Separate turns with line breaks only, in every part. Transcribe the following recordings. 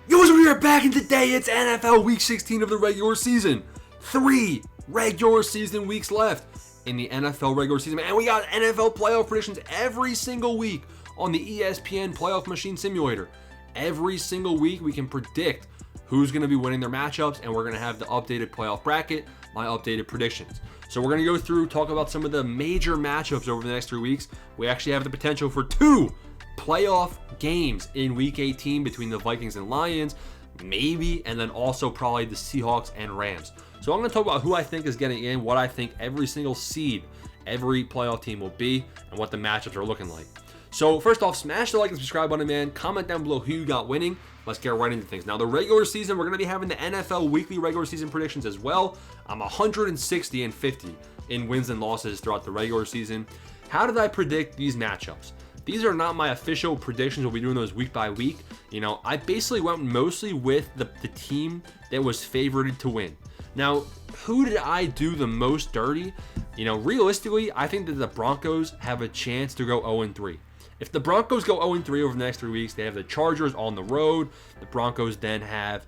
Yo, we are back in today. It's NFL Week 16 of the regular season. 3 regular season weeks left in the NFL regular season. And we got NFL playoff predictions every single week on the ESPN Playoff Machine Simulator. Every single week we can predict who's going to be winning their matchups, and we're going to have the updated playoff bracket, my updated predictions. So we're going to go through, talk about some of the major matchups over the next 3 weeks. We actually have the potential for 2 playoff games in Week 18 between the Vikings and Lions, maybe, and then also probably the Seahawks and Rams. So I'm going to talk about who I think is getting in, what I think every single seed, every playoff team will be, and what the matchups are looking like. So first off, smash the like and subscribe button, man. Comment down below who you got winning. Let's get right into things. Now, the regular season, we're going to be having the NFL weekly regular season predictions as well. I'm 160 and 50 in wins and losses throughout the regular season. How did I predict these matchups? These are not my official predictions. We'll be doing those week by week. You know, I basically went mostly with the team that was favored to win. Now, who did I do the most dirty? You know, realistically, I think that the Broncos have a chance to go 0-3. If the Broncos go 0-3 over the next 3 weeks, they have the Chargers on the road. The Broncos then have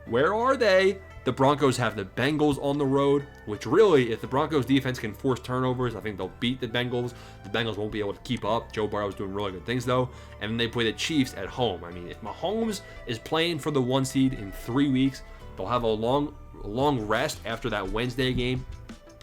where are they? The Broncos have the Bengals on the road, which really, if the Broncos defense can force turnovers, I think they'll beat the Bengals. The Bengals won't be able to keep up. Joe Burrow's doing really good things, though. And then they play the Chiefs at home. I mean, if Mahomes is playing for the 1 seed in 3 weeks, they'll have a long rest after that Wednesday game.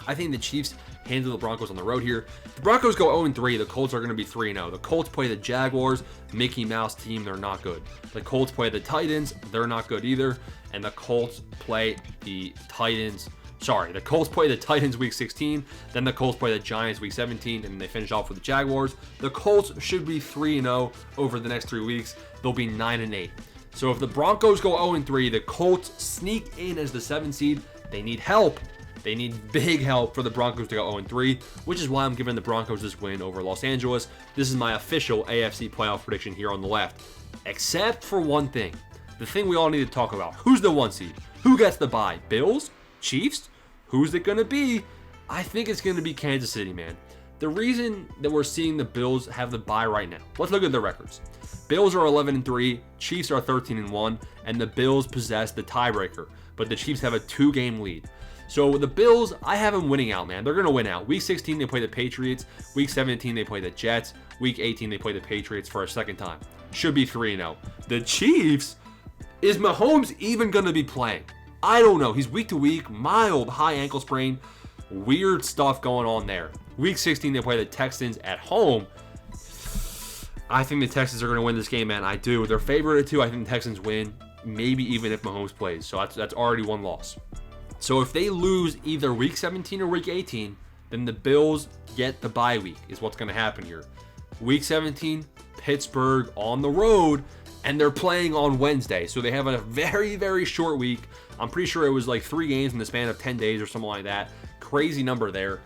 I think the Chiefs handle the Broncos on the road here. If the Broncos go 0-3, the Colts are going to be 3-0. The Colts play the Jaguars, Mickey Mouse team, they're not good. The Colts play the Titans, they're not good either. And the Colts play the Titans. The Colts play the Titans week 16, then the Colts play the Giants week 17, and they finish off with the Jaguars. The Colts should be 3-0 over the next 3 weeks. They'll be 9-8. So if the Broncos go 0-3, the Colts sneak in as the 7 seed. They need help. They need big help for the Broncos to go 0-3, which is why I'm giving the Broncos this win over Los Angeles. This is my official AFC playoff prediction here on the left, except for one thing. The thing we all need to talk about. Who's the 1 seed? Who gets the bye? Bills? Chiefs? Who's it going to be? I think it's going to be Kansas City, man. The reason that we're seeing the Bills have the bye right now, let's look at their records. Bills are 11-3, Chiefs are 13-1, and the Bills possess the tiebreaker, but the Chiefs have a 2-game lead. So the Bills, I have them winning out, man. They're going to win out. Week 16, they play the Patriots. Week 17, they play the Jets. Week 18, they play the Patriots for a second time. Should be 3-0. The Chiefs, is Mahomes even going to be playing? I don't know. He's week to week, mild high ankle sprain. Weird stuff going on there. Week 16, they play the Texans at home. I think the Texans are going to win this game, man. I do. They're favored at 2. I think the Texans win, maybe even if Mahomes plays. So that's already 1 loss. So if they lose either week 17 or week 18, then the Bills get the bye week is what's going to happen here. Week 17, Pittsburgh on the road, and they're playing on Wednesday. So they have a very, very short week. I'm pretty sure it was like 3 games in the span of 10 days or something like that. Crazy number there.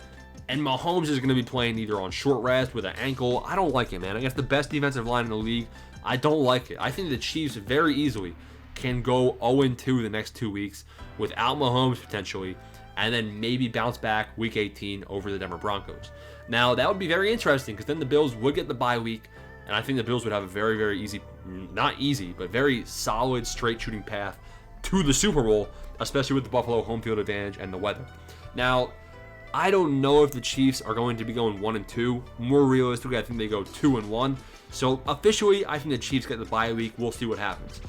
And Mahomes is going to be playing either on short rest with an ankle. I don't like it, man. I guess the best defensive line in the league. I don't like it. I think the Chiefs very easily can go 0-2 the next 2 weeks without Mahomes potentially, and then maybe bounce back week 18 over the Denver Broncos. Now, that would be very interesting because then the Bills would get the bye week, and I think the Bills would have a very, very easy, not easy, but very solid straight shooting path to the Super Bowl, especially with the Buffalo home field advantage and the weather. Now, I don't know if the Chiefs are going to be going 1-2. More realistically, I think they go 2-1. So officially, I think the Chiefs get the bye week. We'll see what happens.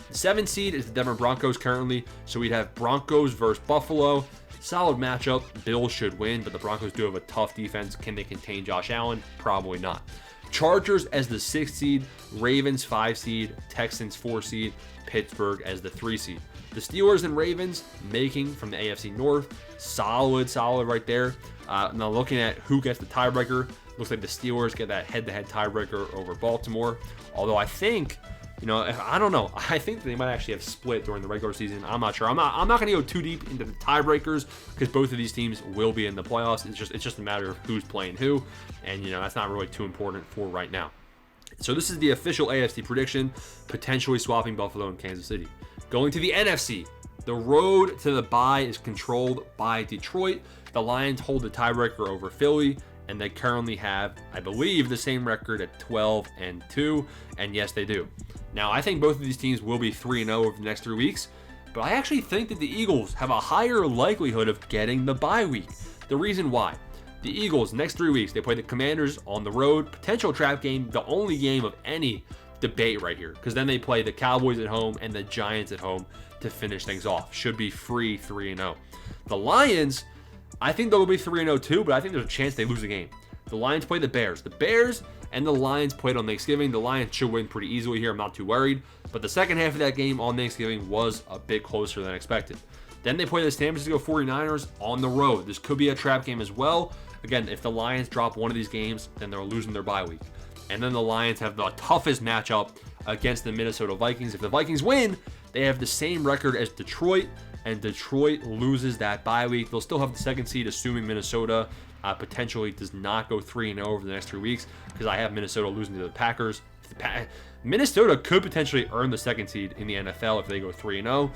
The 7 seed is the Denver Broncos currently, so we'd have Broncos versus Buffalo. Solid matchup. Bills should win, but the Broncos do have a tough defense. Can they contain Josh Allen? Probably not. Chargers as the 6th seed, Ravens 5 seed, Texans 4 seed, Pittsburgh as the 3 seed. The Steelers and Ravens making from the AFC North. Solid right there. Now looking at who gets the tiebreaker, looks like the Steelers get that head-to-head tiebreaker over Baltimore. Although I think, I don't know. I think they might actually have split during the regular season. I'm not sure. I'm not going to go too deep into the tiebreakers because both of these teams will be in the playoffs. It's just a matter of who's playing who, and that's not really too important for right now. So this is the official AFC prediction, potentially swapping Buffalo and Kansas City. Going to the NFC, the road to the bye is controlled by Detroit. The Lions hold the tiebreaker over Philly, and they currently have, I believe, the same record at 12-2, and yes, they do. Now, I think both of these teams will be 3-0 over the next 3 weeks, but I actually think that the Eagles have a higher likelihood of getting the bye week. The reason why: the Eagles, next 3 weeks, they play the Commanders on the road, potential trap game, the only game of any debate right here, because then they play the Cowboys at home and the Giants at home to finish things off. Should be free 3-0. The Lions, I think they'll be 3-0 too, but I think there's a chance they lose the game. The Lions play the Bears. The Bears and the Lions played on Thanksgiving. The Lions should win pretty easily here. I'm not too worried. But the second half of that game on Thanksgiving was a bit closer than expected. Then they play the San Francisco 49ers on the road. This could be a trap game as well. Again, if the Lions drop one of these games, then they're losing their bye week. And then the Lions have the toughest matchup against the Minnesota Vikings. If the Vikings win, they have the same record as Detroit, and Detroit loses that bye week. They'll still have the second seed, assuming Minnesota potentially does not go 3-0 over the next 3 weeks, because I have Minnesota losing to the Packers. Minnesota could potentially earn the second seed in the NFL if they go 3-0.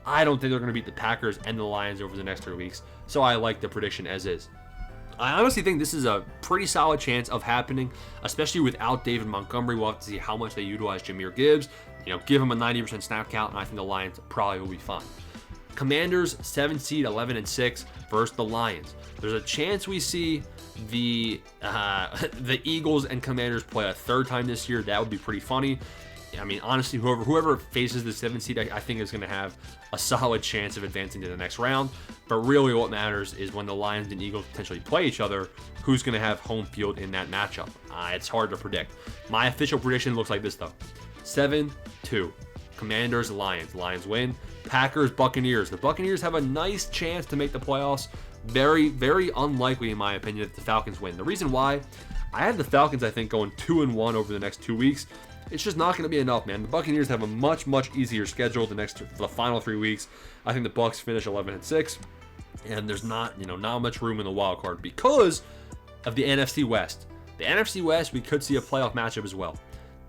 I don't think they're going to beat the Packers and the Lions over the next 3 weeks, so I like the prediction as is. I honestly think this is a pretty solid chance of happening, especially without David Montgomery. We'll have to see how much they utilize Jahmyr Gibbs. Give him a 90% snap count, and I think the Lions probably will be fine. Commanders, 7 seed, 11-6 versus the Lions. There's a chance we see the Eagles and Commanders play a third time this year. That would be pretty funny. I mean, honestly, whoever faces the 7th seed, I think is going to have a solid chance of advancing to the next round. But really what matters is when the Lions and Eagles potentially play each other, who's going to have home field in that matchup. It's hard to predict. My official prediction looks like this, though. 7-2. Commanders, Lions. Lions win. Packers, Buccaneers. The Buccaneers have a nice chance to make the playoffs. Very, very unlikely, in my opinion, that the Falcons win. The reason why, I have the Falcons, I think, going 2-1 over the next 2 weeks. It's just not going to be enough, man. The Buccaneers have a much, much easier schedule the final 3 weeks. I think the Bucs finish 11-6, and there's not much room in the wild card because of the NFC West. The NFC West, we could see a playoff matchup as well.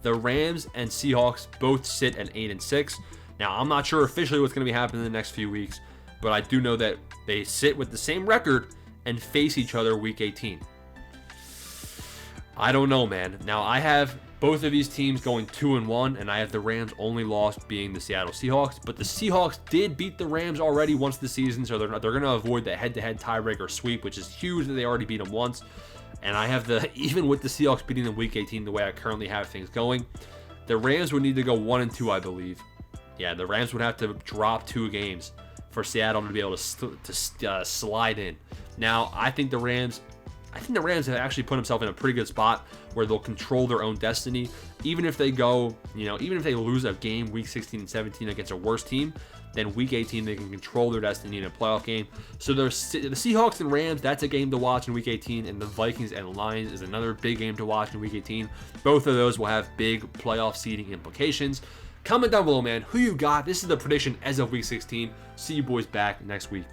The Rams and Seahawks both sit at 8-6. Now, I'm not sure officially what's going to be happening in the next few weeks, but I do know that they sit with the same record and face each other week 18. I don't know, man. Now, I have both of these teams going 2-1, and I have the Rams' only loss being the Seattle Seahawks. But the Seahawks did beat the Rams already once this season, so they're going to avoid the head-to-head tiebreaker sweep, which is huge that they already beat them once. And I have even with the Seahawks beating them week 18, the way I currently have things going, the Rams would need to go 1-2, I believe. Yeah, the Rams would have to drop 2 games for Seattle to be able to slide in. Now, I think the Rams have actually put themselves in a pretty good spot where they'll control their own destiny. Even if they lose a game week 16 and 17 against a worse team, then week 18 they can control their destiny in a playoff game. So the Seahawks and Rams, that's a game to watch in week 18, and the Vikings and Lions is another big game to watch in week 18. Both of those will have big playoff seeding implications. Comment down below, man, who you got. This is the prediction as of week 16. See you boys back next week.